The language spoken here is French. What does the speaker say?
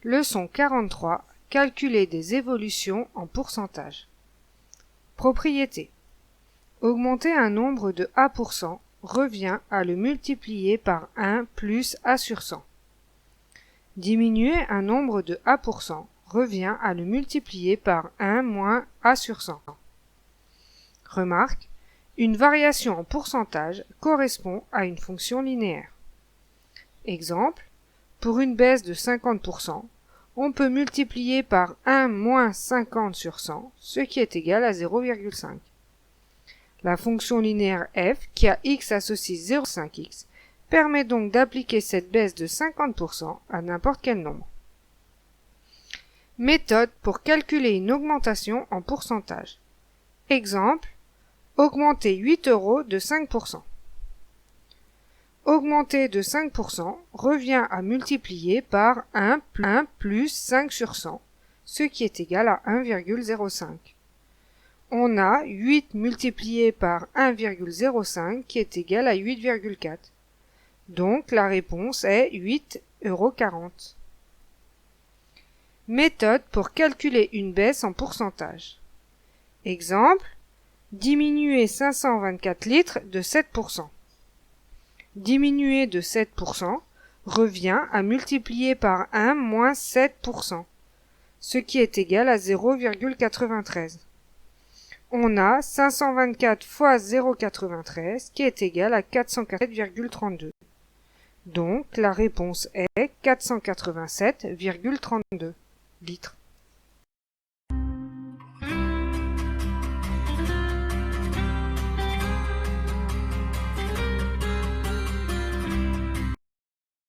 Leçon 43. Calculer des évolutions en pourcentage. Propriété. Augmenter un nombre de A% revient à le multiplier par 1 plus A sur 100. Diminuer un nombre de A% revient à le multiplier par 1 moins A sur 100. Remarque, une variation en pourcentage correspond à une fonction linéaire. Exemple, pour une baisse de 50%, on peut multiplier par 1 moins 50 sur 100, ce qui est égal à 0,5. La fonction linéaire f, qui a x associé 0,5x, permet donc d'appliquer cette baisse de 50% à n'importe quel nombre. Méthode pour calculer une augmentation en pourcentage. Exemple, augmenter 8 € de 5%. Augmenter de 5% revient à multiplier par 1 plus 5 sur 100, ce qui est égal à 1,05. On a 8 multiplié par 1,05 qui est égal à 8,4. Donc la réponse est 8,40 €. Méthode pour calculer une baisse en pourcentage. Exemple, diminuer 524 litres de 7%. Diminuer de 7% revient à multiplier par 1 moins 7%, ce qui est égal à 0,93. On a 524 fois 0,93 qui est égal à 487,32. Donc la réponse est 487,32 litres.